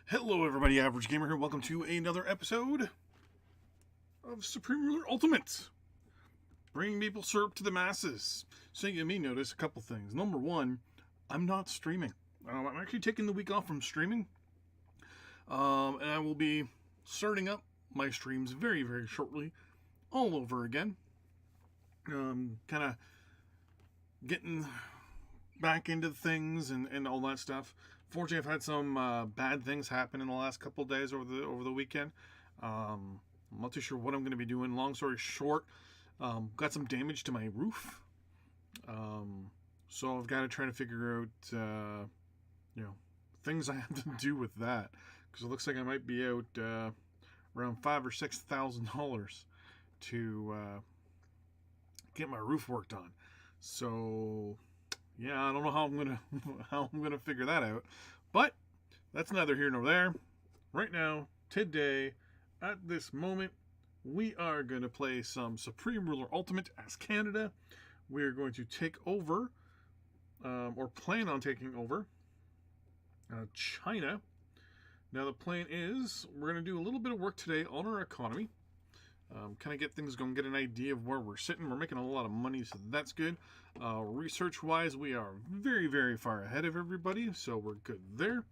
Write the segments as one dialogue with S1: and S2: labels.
S1: Hello everybody, Average Gamer here. Welcome to another episode of Supreme Ruler Ultimate. Bringing maple syrup to the masses. So you may notice a couple things. Number one, I'm not streaming. I'm actually taking the week off from streaming. And I will be starting up my streams very, very shortly all over again. Kind of getting back into things and all that stuff. Fortunately, I've had some bad things happen in the last couple of days over the weekend. I'm not too sure what I'm going to be doing. Long story short, got some damage to my roof. So I've got to try to figure out, things I have to do with that, because it looks like I might be out around $5,000 or $6,000 to get my roof worked on. So yeah, I don't know how I'm gonna figure that out, but that's neither here nor there. Right now, today, at this moment, we are gonna play some Supreme Ruler Ultimate as Canada. We are going to take over, or plan on taking over, China. Now the plan is we're gonna do a little bit of work today on our economy. Kind of get things going, get an idea of where we're sitting. We're making a lot of money, so that's good. Research-wise, we are very, very far ahead of everybody, so we're good there.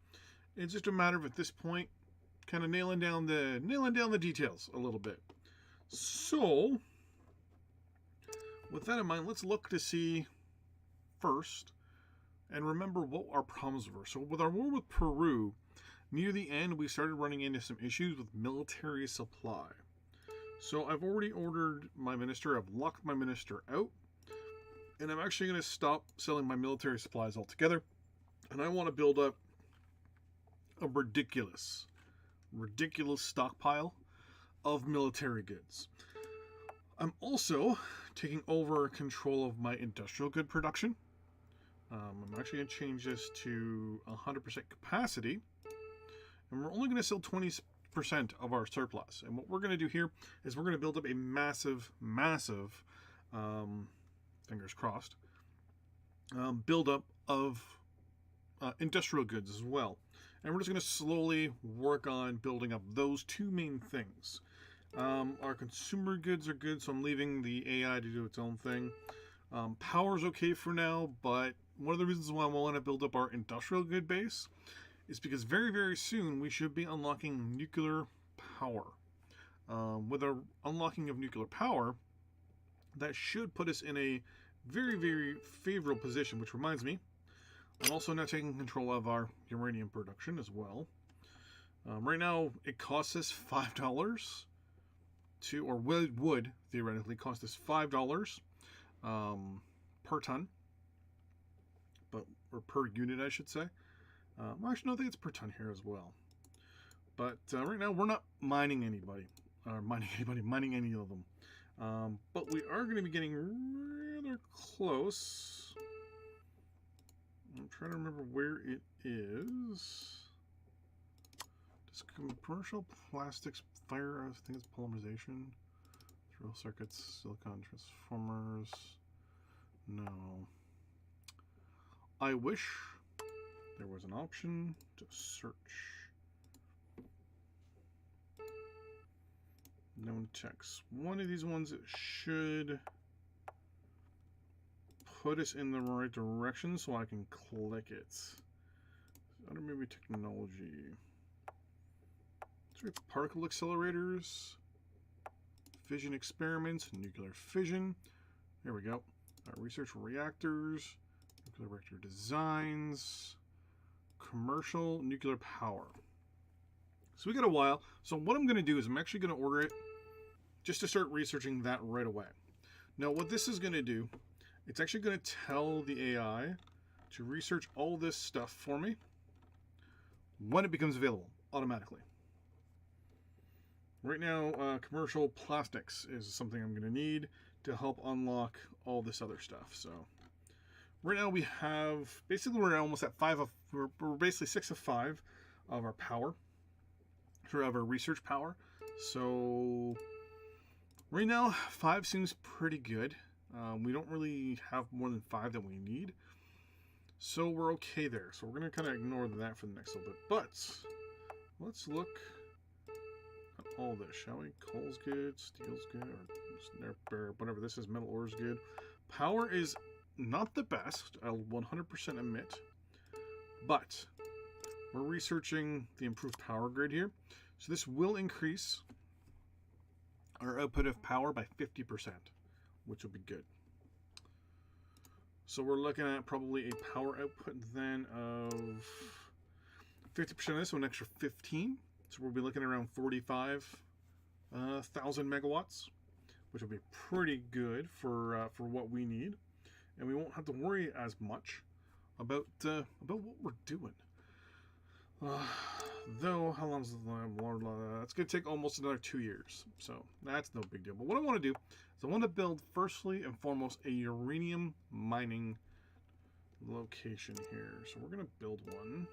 S1: It's just a matter of, at this point, kind of nailing down the details a little bit. So, with that in mind, let's look to see first and remember what our problems were. So, with our war with Peru, near the end, we started running into some issues with military supply. So I've already ordered my minister, I've locked my minister out, and I'm actually going to stop selling my military supplies altogether, and I want to build up a ridiculous stockpile of military goods. I'm also taking over control of my industrial good production. I'm actually going to change this to 100% capacity, and we're only going to sell 20% of our surplus. And what we're going to do here is we're going to build up a massive fingers crossed, build up of industrial goods as well. And we're just going to slowly work on building up those two main things. Our consumer goods are good, so I'm leaving the AI to do its own thing. Power's okay for now, but one of the reasons why I want to build up our industrial good base is because very, very soon we should be unlocking nuclear power. With our unlocking of nuclear power, that should put us in a very, very favorable position, which reminds me, I'm also now taking control of our uranium production as well. Right now, it costs us $5 to, or would theoretically cost us $5 per ton, or per unit, I should say. Actually, no, I think it's per ton here as well. But right now, we're not mining any of them. But we are going to be getting rather close. I'm trying to remember where it is. Does commercial plastics fire? I think it's polymerization. Drill circuits, silicon transformers. No. I wish there was an option to search. Known text. One of these ones should put us in the right direction so I can click it. Under maybe technology. So particle accelerators, fission experiments, nuclear fission. There we go. Research reactors, nuclear reactor designs, commercial nuclear power. So we got a while. So what I'm going to do is I'm actually going to order it just to start researching that right away. Now what this is going to do, it's actually going to tell the AI to research all this stuff for me when it becomes available automatically. Right now, commercial plastics is something I'm going to need to help unlock all this other stuff. So right now we have, basically we're almost at we're basically 6 of 5 of our power, of our research power. So right now 5 seems pretty good. We don't really have more than 5 that we need, so we're okay there. So we're going to kind of ignore that for the next little bit. But Let's look at all this, shall we? Coal's good, steel's good, or whatever this is, metal ore is good. Power is not the best, I'll 100% admit, but we're researching the improved power grid here. So this will increase our output of power by 50%, which will be good. So we're looking at probably a power output then of 50% of this, so an extra 15. So we'll be looking at around 45,000 megawatts, which will be pretty good for what we need, and we won't have to worry as much about what we're doing. Though, how long is the it's going to take almost another 2 years, so that's no big deal. But what I want to do is I want to build, firstly and foremost, a uranium mining location here. So we're going to build one.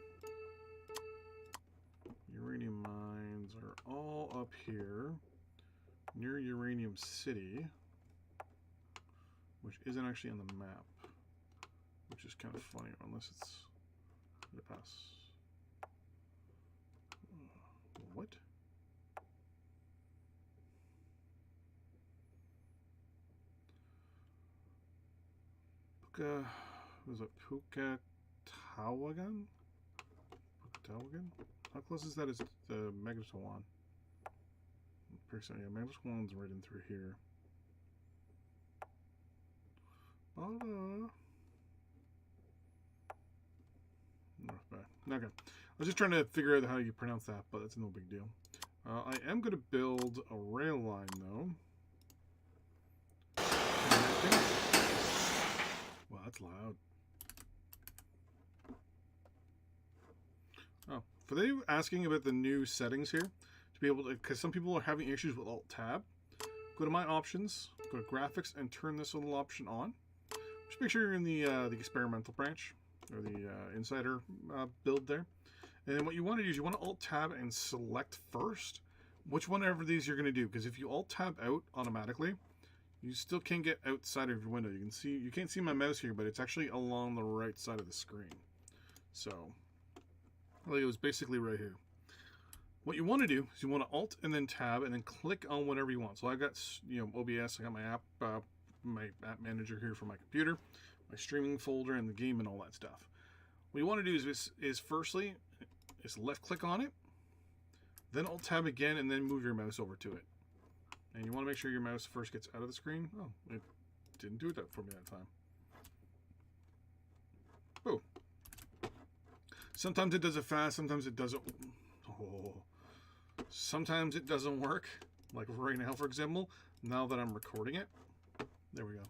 S1: Uranium mines are all up here near Uranium City, which isn't actually on the map, which is kind of funny, unless it's the pass. What? Was it Pukatawagan? How close is that as the Megaton? Pretty soon, yeah, Megaton's right in through here. North back. Okay. I was just trying to figure out how you pronounce that, but that's no big deal. I am going to build a rail line, though. Wow, that's loud. Oh, for you asking about the new settings here, to be able to, because some people are having issues with Alt-Tab, go to My Options, go to Graphics, and turn this little option on. Just make sure you're in the experimental branch, or the insider build there. And then what you want to do is you want to Alt-Tab and select first which one of these you're going to do, because if you Alt-Tab out automatically, you still can't get outside of your window. You can't see my mouse here, but it's actually along the right side of the screen. So, well, it was basically right here. What you want to do is you want to Alt and then Tab and then click on whatever you want. So I got, OBS, I got my app manager here for my computer, my streaming folder, and the game and all that stuff. What you want to do is firstly, is left click on it, then Alt Tab again, and then move your mouse over to it. And you want to make sure your mouse first gets out of the screen. Oh, it didn't do that for me that time. Oh. Sometimes it does it fast, sometimes it doesn't. Oh. Sometimes it doesn't work. Like right now, for example, now that I'm recording it. There we go.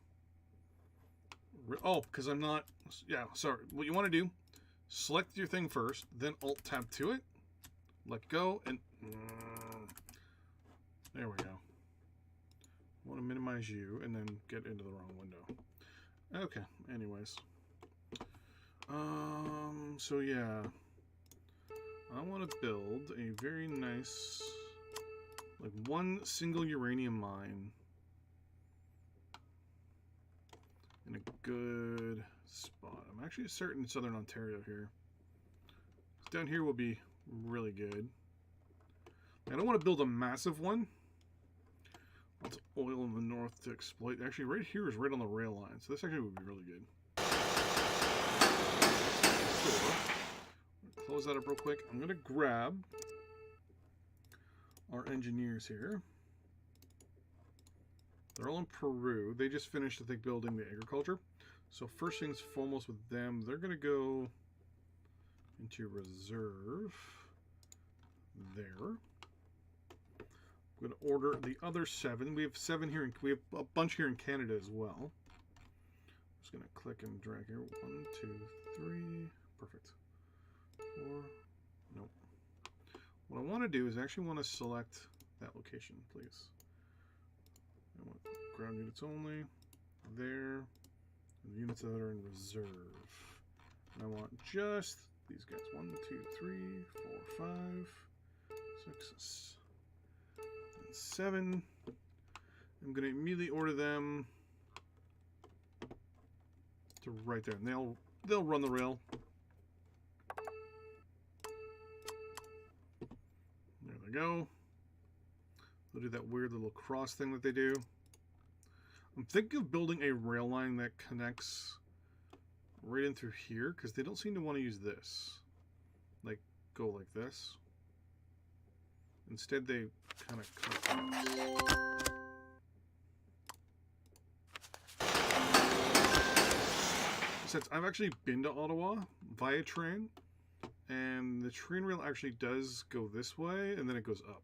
S1: Oh, because I'm not. Yeah, sorry. What you want to do, select your thing first, then Alt Tab to it, let go, and there we go. I want to minimize you and then get into the wrong window. Okay, anyways. So yeah. I want to build a very nice, like one single uranium mine in a good spot. I'm actually certain Southern Ontario here. Down here will be really good. I don't want to build a massive one. Lots of oil in the north to exploit. Actually, right here is right on the rail line, so this actually would be really good. Close that up real quick. I'm going to grab our engineers here. They're all in Peru. They just finished, I think, building the agriculture. So first things foremost with them, they're going to go into reserve there. I'm going to order the other 7. We have 7 here, and we have a bunch here in Canada as well. Just going to click and drag here. 1, 2, 3. Perfect. 4. Nope. What I want to do is actually want to select that location, please. I want ground units only. There. And the units that are in reserve. And I want just these guys. 1, 2, 3, 4, 5, 6, and 7. I'm going to immediately order them to right there, and they'll run the rail. we go. They'll do that weird little cross thing that they do. I'm thinking of building a rail line that connects right in through here, because they don't seem to want to use this. Like, go like this. Instead, they kind of cut this. Since I've actually been to Ottawa via train, and the train rail actually does go this way, and then it goes up.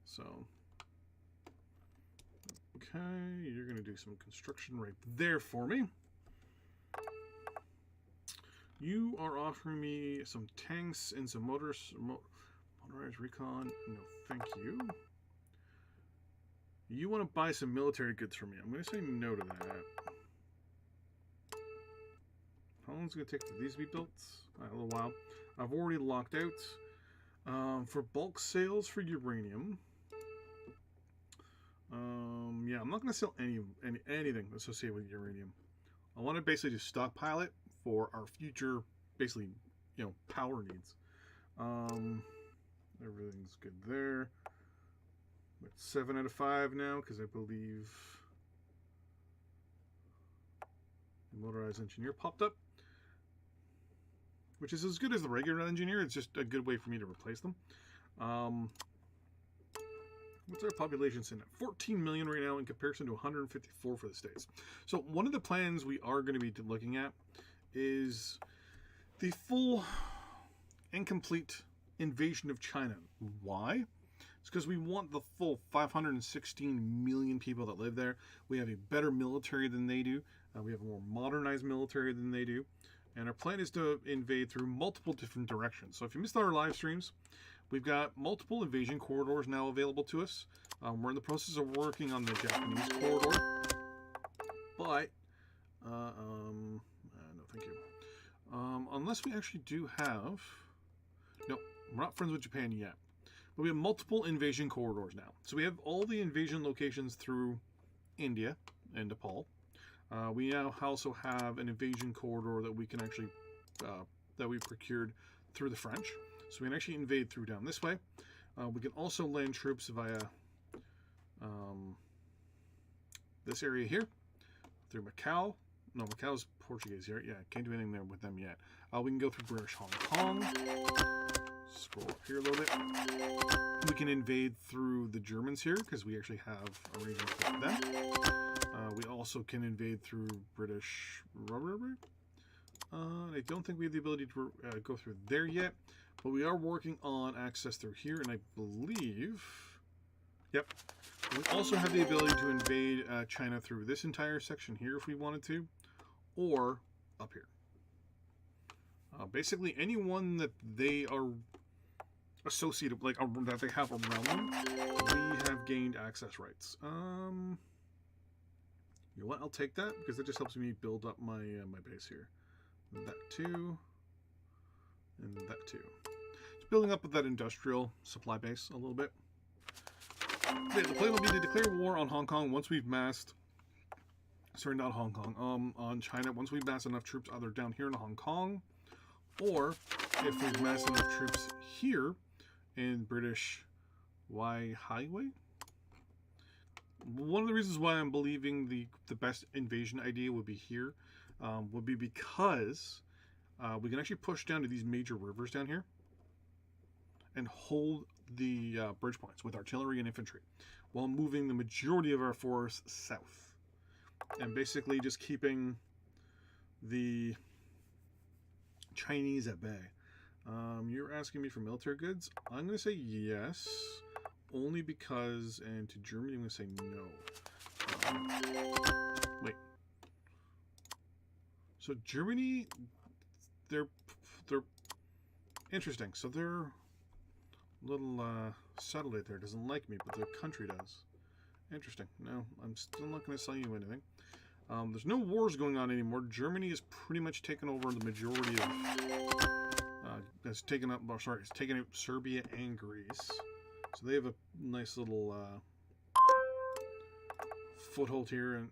S1: So, okay, you're going to do some construction right there for me. You are offering me some tanks and some motorized recon. No, thank you. You want to buy some military goods from me. I'm going to say no to that. How long is it going to take for these to be built? A little while. I've already locked out. For bulk sales for uranium. Yeah, I'm not going to sell anything associated with uranium. I want to basically just stockpile it for our future, basically, you know, power needs. Everything's good there. I'm at 7 out of 5 now, because I believe the motorized engineer popped up, which is as good as the regular engineer. It's just a good way for me to replace them. What's our population sitting at? 14 million right now in comparison to 154 for the States. So one of the plans we are going to be looking at is the full and complete invasion of China. Why? It's because we want the full 516 million people that live there. We have a better military than they do. We have a more modernized military than they do. And our plan is to invade through multiple different directions. So if you missed our live streams, we've got multiple invasion corridors now available to us. We're in the process of working on the Japanese corridor. But, no, thank you. Unless we actually do have... No, we're not friends with Japan yet. But we have multiple invasion corridors now. So we have all the invasion locations through India and Nepal. We now also have an invasion corridor that we can actually, that we procured through the French. So we can actually invade through down this way. We can also land troops via this area here, through Macau. No, Macau's Portuguese here. Yeah, can't do anything there with them yet. We can go through British Hong Kong. Scroll up here a little bit. We can invade through the Germans here, because we actually have arrangements with them. We also can invade through British rubber. I don't think we have the ability to go through there yet, but we are working on access through here, and I believe, yep, we also have the ability to invade China through this entire section here if we wanted to, or up here. Basically, anyone that they are associated, like that they have around them, we have gained access rights. You know what? I'll take that, because it just helps me build up my my base here. That too, and that too. Just building up with that industrial supply base a little bit. Yeah, the plan will be to declare war on Hong Kong once we've massed. Sorry, not Hong Kong. On China once we've massed enough troops either down here in Hong Kong, or if we've massed enough troops here in British Highway. One of the reasons why I'm believing the best invasion idea would be here, would be because we can actually push down to these major rivers down here and hold the bridge points with artillery and infantry, while moving the majority of our force south, and basically just keeping the Chinese at bay. You're asking me for military goods? I'm going to say yes. Only because, and to Germany, I'm going to say no. Wait. So Germany, they're interesting. So their little satellite there doesn't like me, but their country does. Interesting. No, I'm still not going to sell you anything. There's no wars going on anymore. Germany has pretty much taken over the majority of. It's taken up Serbia and Greece. So they have a nice little foothold here, and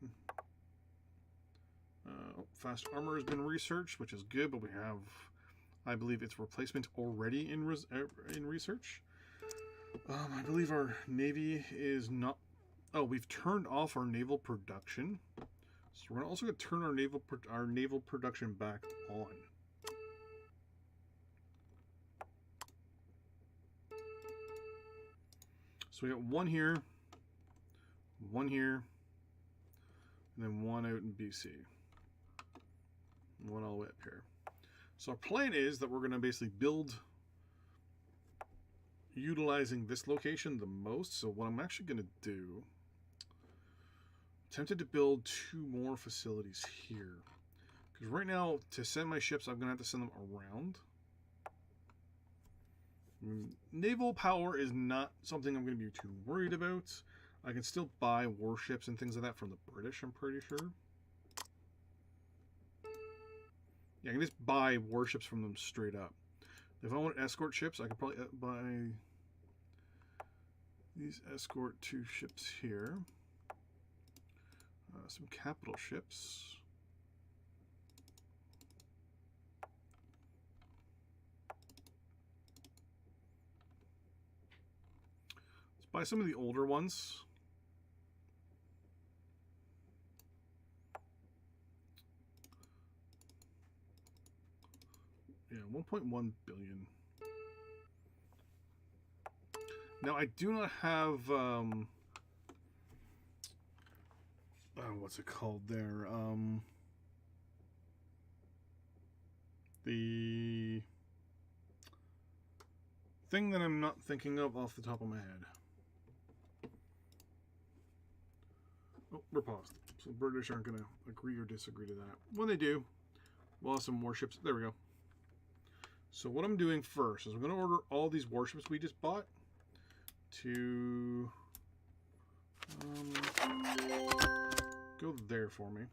S1: fast armor has been researched, which is good. But we have, I believe, its replacement already in research. I believe our Navy is not... Oh, we've turned off our naval production. So we're also going to turn our naval production back on. So we got one here, and then one out in BC. One all the way up here. So our plan is that we're going to basically build utilizing this location the most. So what I'm actually going to do, tempted to build 2 more facilities here. Because right now, to send my ships, I'm going to have to send them around. Naval power is not something I'm going to be too worried about. I can still buy warships and things like that from the British, I'm pretty sure. Yeah, I can just buy warships from them straight up. If I want escort ships, I could probably buy these escort 2 ships here. Some capital ships. Let's buy some of the older ones. Yeah, 1.1 billion. Now I do not have what's it called there? The thing that I'm not thinking of off the top of my head. Oh, we're paused. So the British aren't going to agree or disagree to that. When they do, we'll have some warships. There we go. So what I'm doing first is I'm going to order all these warships we just bought to go there for me.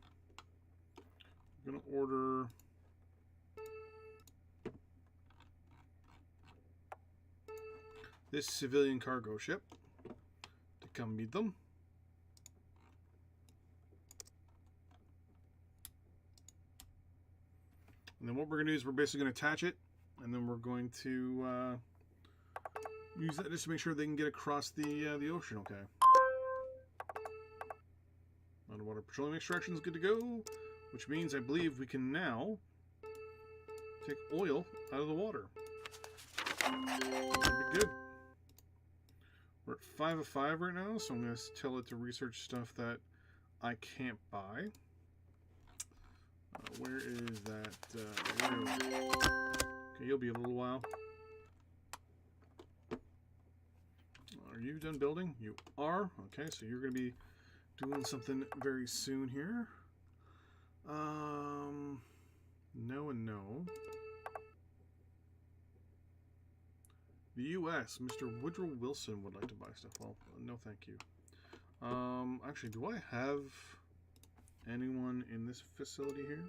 S1: I'm going to order this civilian cargo ship to come meet them. And then what we're going to do is we're basically going to attach it, and then we're going to use that just to make sure they can get across the ocean okay. Underwater petroleum extraction is good to go, which means I believe we can now take oil out of the water. That'd be good. We're at 5 of 5 right now, so I'm going to tell it to research stuff that I can't buy. Where is that? Where is it? Okay, you'll be a little while. Are you done building? You are. Okay, so you're going to be doing something very soon here. No and no. The U.S. Mr. Woodrow Wilson would like to buy stuff. Well, no, thank you. Actually, do I have anyone in this facility here?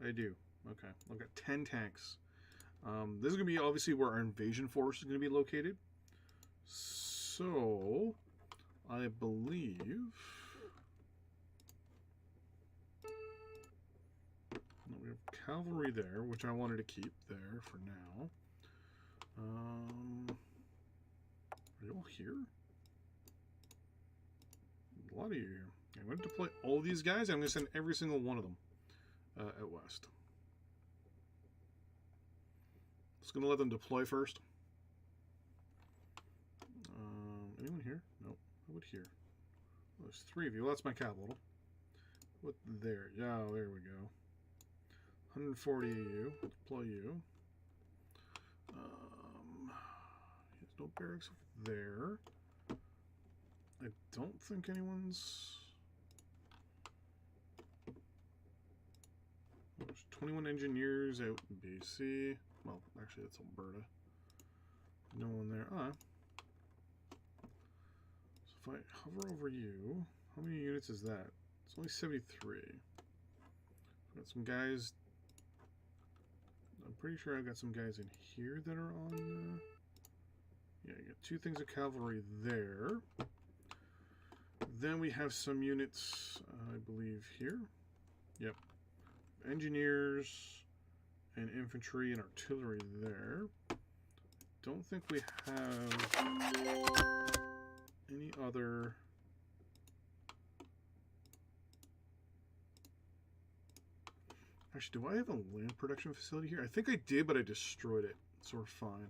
S1: I do. Okay, I've got 10 tanks. This is going to be obviously where our invasion force is going to be located. So, I believe... we have cavalry there, which I wanted to keep there for now. Are you all here? A lot of you here. I'm going to deploy all these guys. I'm going to send every single one of them out west. Just going to let them deploy first. Anyone here? Nope. How about here? Oh, there's 3 of you. Well, that's my capital. What there? Yeah, there we go. 140 of you. Deploy you. There's no barracks over there. I don't think anyone's... There's 21 engineers out in BC. Well, actually, that's Alberta. No one there. So if I hover over you, how many units is that? It's only 73. Got some guys. I'm pretty sure I've got some guys in here that are on. Yeah, you got 2 things of cavalry there. Then we have some units, I believe, here. Yep. Engineers and infantry and artillery there. don't think we have any other... Actually, do I have a land production facility here? I think I did, but I destroyed it, so we're fine.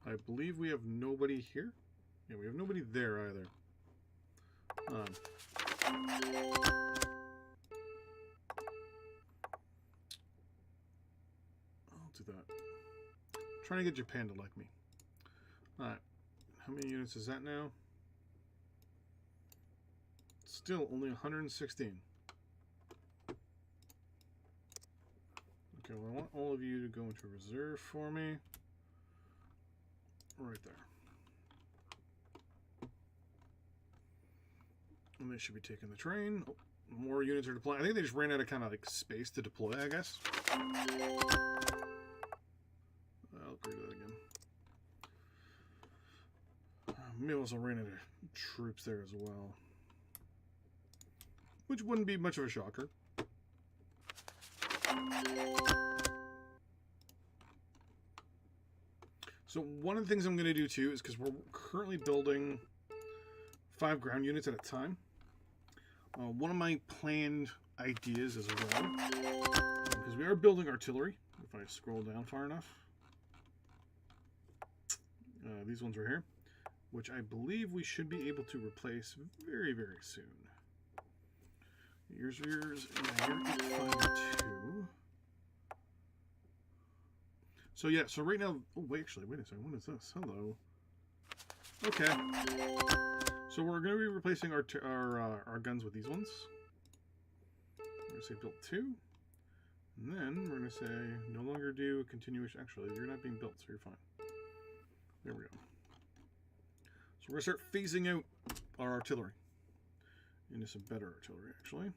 S1: I believe we have nobody here. Yeah, we have nobody there either. I'll do that. I'm trying to get Japan to like me. Alright. How many units is that now? Still only 116. Okay, well, I want all of you to go into reserve for me. Right there. And they should be taking the train. Oh, more units are deploying. I think they just ran out of kind of like space to deploy, I guess. I'll agree to that again. Maybe also ran out of troops there as well. Which wouldn't be much of a shocker. So one of the things I'm going to do too is because we're currently building 5 ground units at a time. One of my planned ideas as well, because we are building artillery, if I scroll down far enough. These ones are here, which I believe we should be able to replace very, very soon. Here's yours, and here 852. So yeah, so right now, oh wait, actually, wait a second, what is this? Hello. Okay. So we're going to be replacing our guns with these ones. We're going to say built 2. And then we're going to say no longer do continuation. Actually, you're not being built, so you're fine. There we go. So we're going to start phasing out our artillery into some better artillery, actually.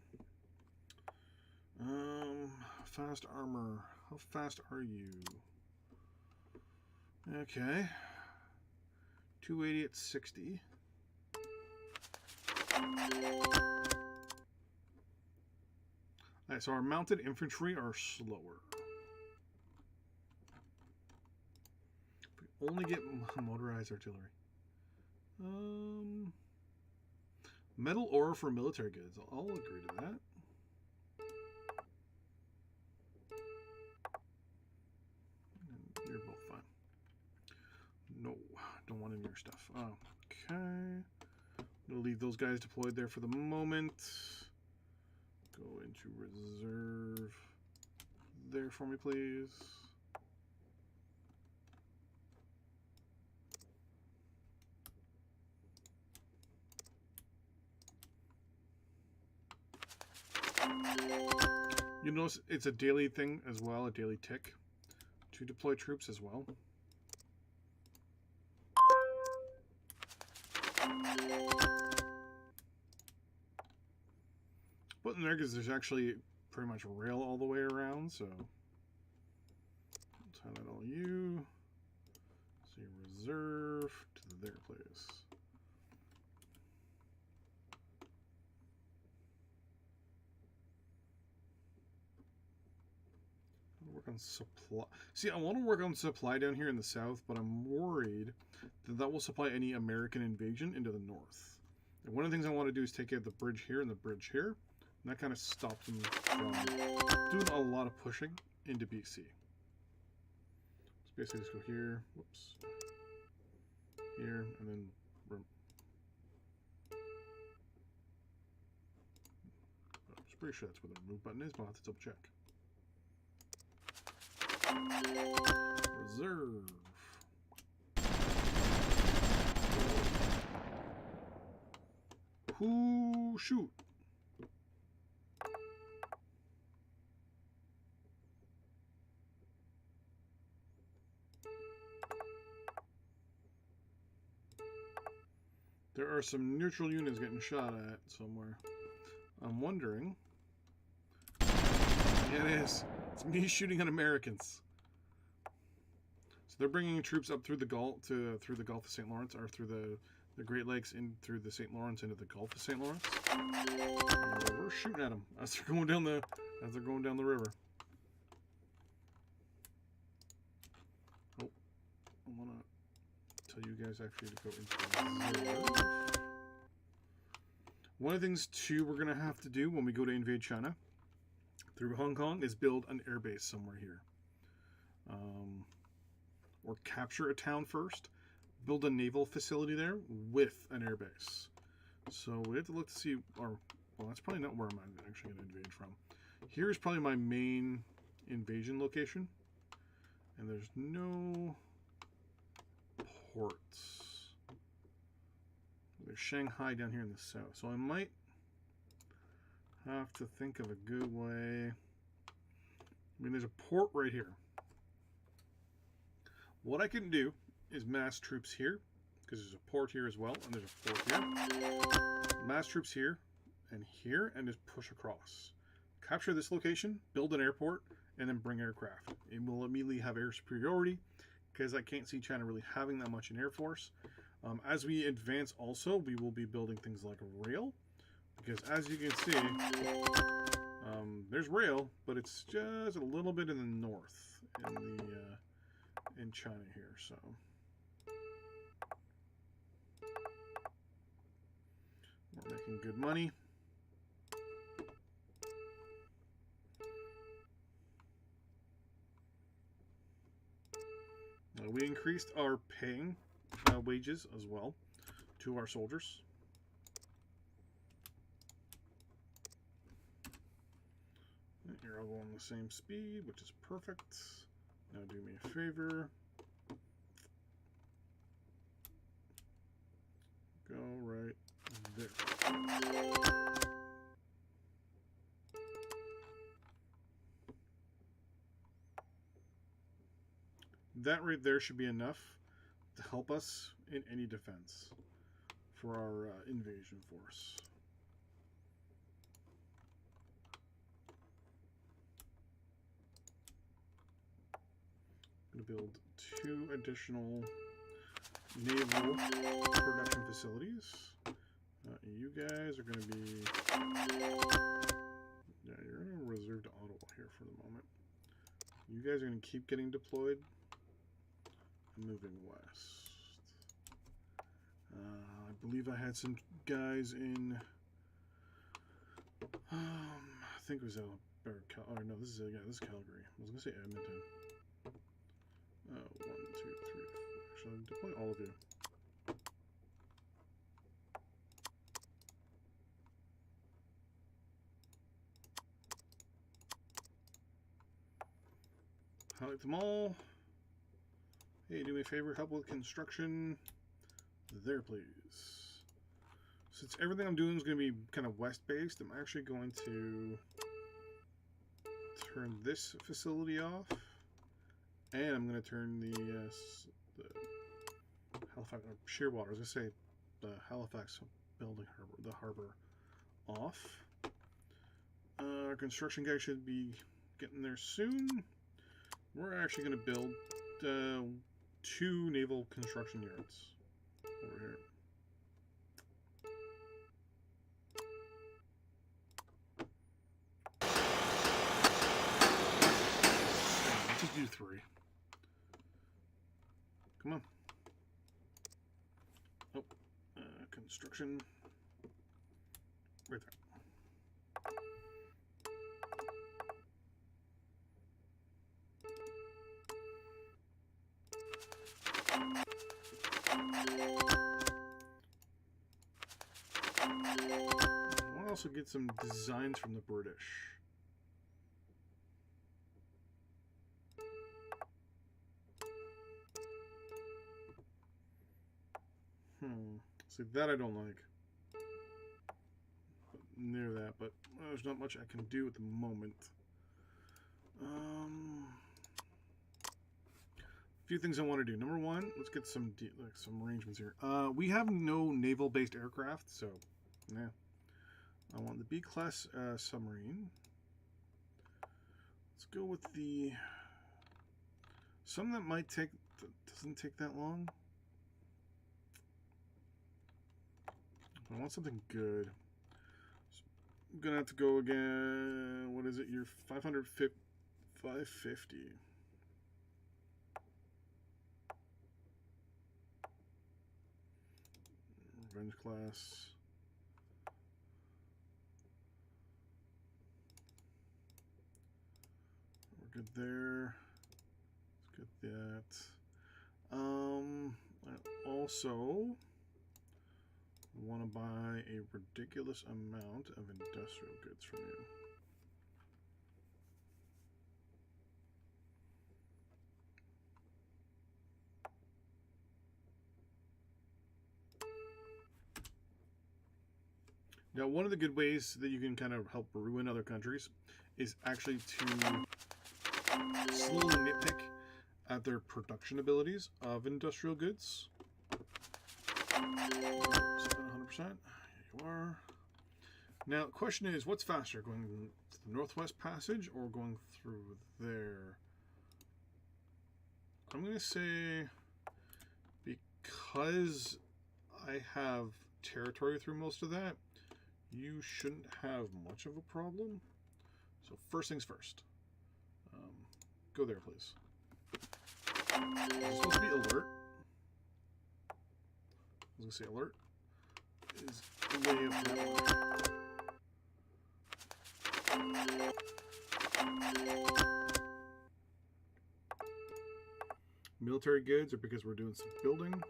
S1: Fast armor. How fast are you? Okay. 280 at 60. Alright, so our mounted infantry are slower. We only get motorized artillery. Metal ore for military goods. I'll agree to that. And you're both fine. No, don't want any of your stuff. Okay. I'm going to leave those guys deployed there for the moment. Go into reserve there for me, please. You notice it's a daily thing as well, a daily tick to deploy troops as well. But in there, because there's actually pretty much rail all the way around, so let's highlight all you. So you reserve to their place. Work on supply. See, I want to work on supply down here in the south, but I'm worried that that will supply any American invasion into the north. And one of the things I want to do is take out the bridge here and the bridge here. And that kind of stops them from doing a lot of pushing into BC. So basically just go here, whoops, here, and then I'm pretty sure that's where the move button is, but I'll have to double check. Reserve. Who shoot? There are some neutral units getting shot at somewhere. I'm wondering. Yeah, it is. It's me shooting at Americans. So they're bringing troops up through the Gulf through the Gulf of St. Lawrence, or through the Great Lakes in through the St. Lawrence into the Gulf of St. Lawrence. And we're shooting at them as they're going down the river. want to tell you guys actually to go into reserve. One of the things, too, we're going to have to do when we go to invade China through Hong Kong is build an airbase somewhere here. Or capture a town first, build a naval facility there with an airbase. So we have to look to see, well, that's probably not where I'm actually going to invade from. Here's probably my main invasion location. And there's no ports. There's Shanghai down here in the south. So I might have to think of a good way. I mean, there's a port right here. What I can do is mass troops here, because there's a port here as well, and there's a port here. Mass troops here, and just push across. Capture this location, build an airport, and then bring aircraft. It will immediately have air superiority, because I can't see China really having that much in Air Force. As we advance also, we will be building things like rail, because as you can see, there's rail, but it's just a little bit in the north, in China here, so. We're making good money. We increased our paying wages as well to our soldiers. You're all going the same speed, which is perfect. Now do me a favor. Go right there. That right there should be enough to help us in any defense for our invasion force. I'm going to build 2 additional naval production facilities. You guys are going to be... Yeah, you're going to reserve to Ottawa here for the moment. You guys are going to keep getting deployed. I'm moving west. I believe I had some guys in... I think it was Alberta. Oh, no, this is Calgary. I was going to say Edmonton. 1, 2, 3, 4. Shall I deploy all of you? Highlight them all. Hey, do me a favor, help with construction. There, please. Since everything I'm doing is going to be kind of west-based, I'm actually going to turn this facility off. And I'm going to turn the Halifax, Shearwater, I was going to say the Halifax building harbor, the harbor off. Our construction guy should be getting there soon. We're actually going to build 2 naval construction yards over here. Let's just do 3. Come on. Oh, construction. Right there. I want to also get some designs from the British. See, that I don't like. But near that, but there's not much I can do at the moment. A few things I want to do. Number 1, let's get some arrangements here. We have no naval-based aircraft, so yeah. I want the B-class submarine. Let's go with the some that might take doesn't take that long. I want something good. So I'm gonna have to go again. What is it? You're 550. Revenge class. We're good there. Let's get that. I also want to buy a ridiculous amount of industrial goods from you. Now, one of the good ways that you can kind of help ruin other countries is actually to slowly nitpick at their production abilities of industrial goods. 100%. Here you are. Now, the question is, what's faster, going to the Northwest Passage or going through there? I'm going to say, because I have territory through most of that, you shouldn't have much of a problem. So first things first. Go there, please. It's supposed to be alert. I was going to say alert is way up that way. Military goods are because we're doing some building.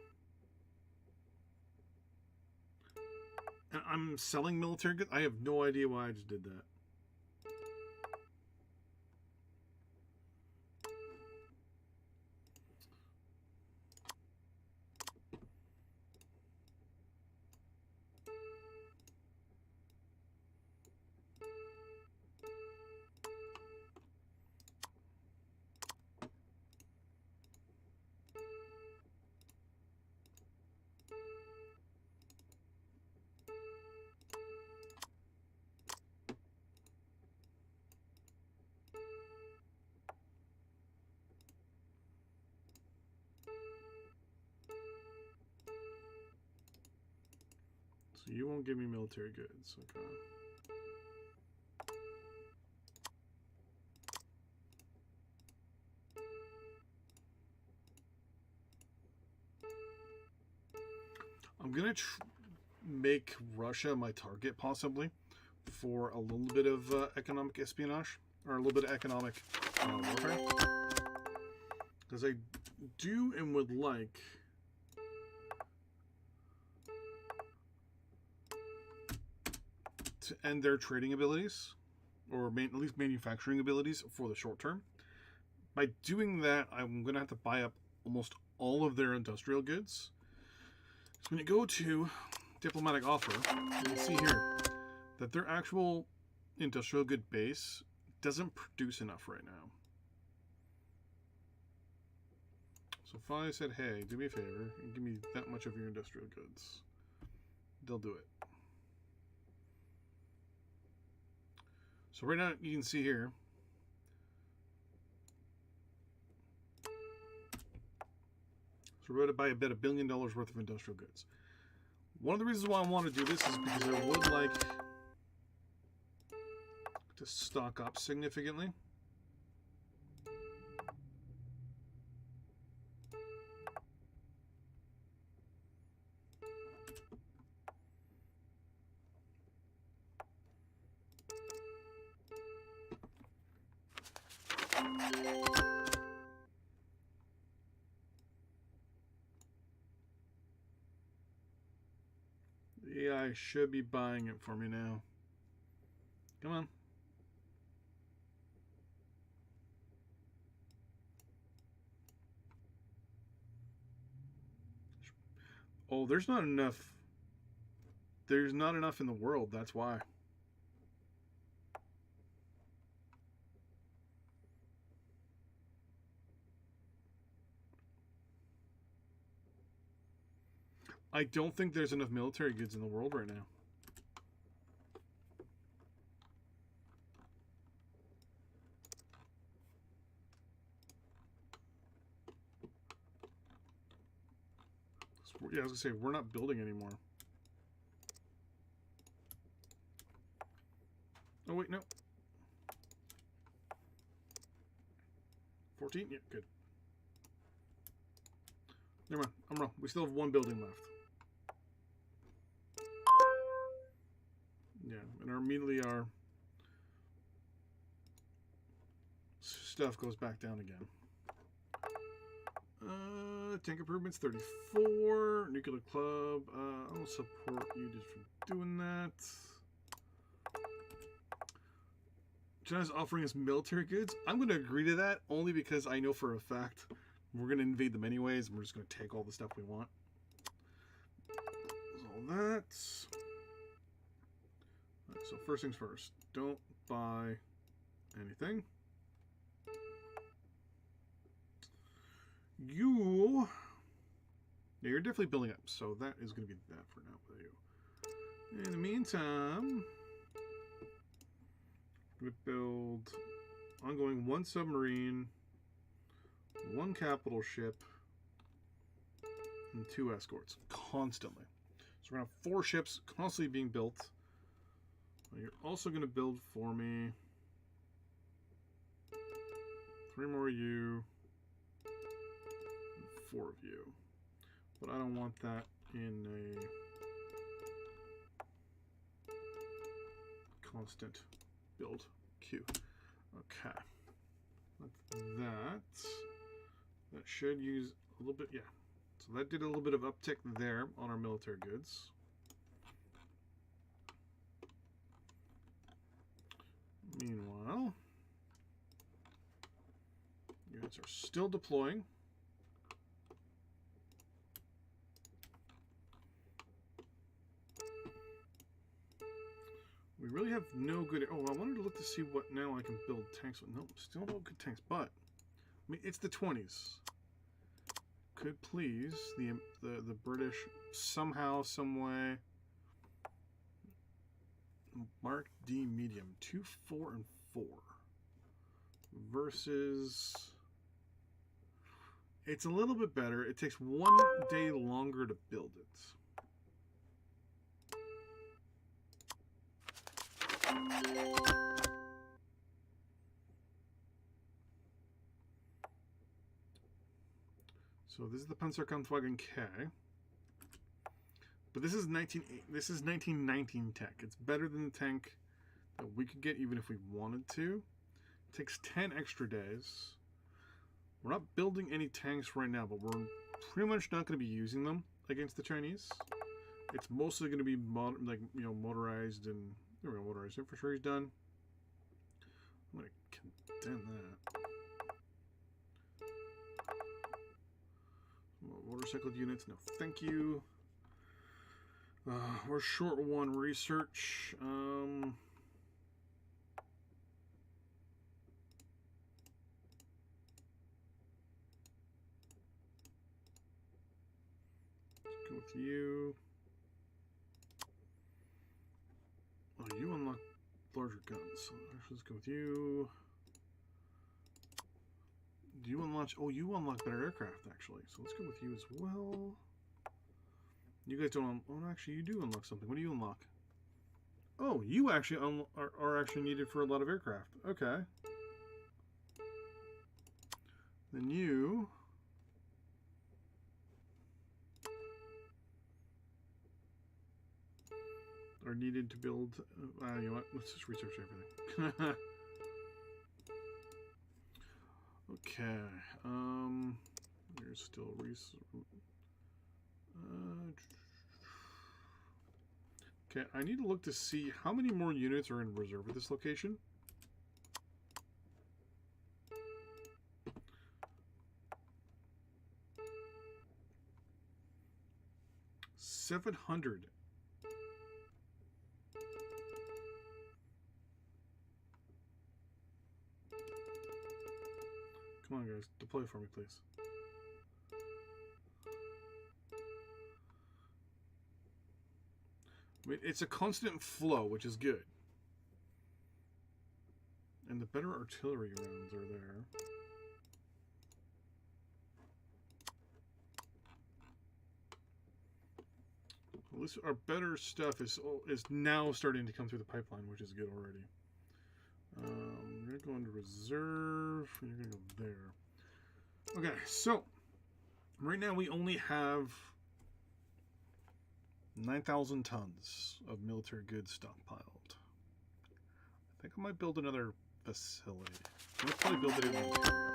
S1: And I'm selling military goods. I have no idea why I just did that. So you won't give me military goods, okay. I'm gonna make Russia my target, possibly, for a little bit of economic espionage, or a little bit of economic warfare. Because I do and would like to end their trading abilities, or at least manufacturing abilities for the short term. By doing that, I'm going to have to buy up almost all of their industrial goods. So when you go to diplomatic offer, you can see here that their actual industrial good base doesn't produce enough right now. So if I said, hey, do me a favor and give me that much of your industrial goods, they'll do it. So right now you can see here, so we're going to buy about $1 billion worth of industrial goods. One of the reasons why I want to do this is because I would like to stock up significantly. The AI should be buying it for me now. Come on. Oh, there's not enough. There's not enough in the world, that's why. I don't think there's enough military goods in the world right now. Yeah, I was gonna say, we're not building anymore. Oh wait, no. 14? Yeah, good. Never mind, I'm wrong. We still have one building left. And immediately our stuff goes back down again. Tank improvements 34. Nuclear club. I'll support you just for doing that. China's offering us military goods. I'm going to agree to that only because I know for a fact we're going to invade them anyways, and we're just going to take all the stuff we want. All that. Right, so first things first. Don't buy anything. Yeah, you're definitely building up, so that is going to be that for now with you. In the meantime, I'm going to build ongoing 1 submarine, 1 capital ship, and 2 escorts constantly. So we're going to have 4 ships constantly being built. You're also going to build for me 3 more of you. 4 of you, but I don't want that in a constant build queue. Okay, that's that. That should use a little bit, yeah. So that did a little bit of uptick there on our military goods. Meanwhile, units are still deploying. We really have no good... Oh, I wanted to look to see what now I can build tanks with. Nope, still no good tanks, but... I mean, it's the 20s. Could please the British somehow, some way... Mark D medium. 2, 4, and 4. Versus... It's a little bit better. It takes 1 day longer to build it. So this is the Panzerkampfwagen K, but this is 1919 tech. It's better than the tank that we could get even if we wanted to. It takes 10 extra days. We're not building any tanks right now, but we're pretty much not going to be using them against the Chinese. It's mostly going to be motorized, and there we go. Motorized infantry is done. I'm going to condemn that. Motorcycle units, no thank you. We're short 1 research. Let's go with you. Oh, you unlock larger guns. So let's go with you. Do you unlock? Oh, you unlock better aircraft, actually. So let's go with you as well. You guys don't. Oh, actually, you do unlock something. What do you unlock? Oh, you actually are actually needed for a lot of aircraft. Okay. Then you. Are needed to build. You know what? Let's just research everything. Okay, there's still okay, I need to look to see how many more units are in reserve at this location. $700. Come on, guys. Deploy for me, please. I mean, it's a constant flow, which is good. And the better artillery rounds are there. At least our better stuff is now starting to come through the pipeline, which is good already. We're going to go into reserve. You're going to go there. Okay, so right now we only have 9,000 tons of military goods stockpiled. think I might build another facility. Let's probably build it in Ontario.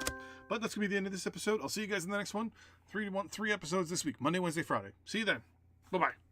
S1: But that's going to be the end of this episode. I'll see you guys in the next one. 3 episodes this week. Monday, Wednesday, Friday. See you then. Bye-bye.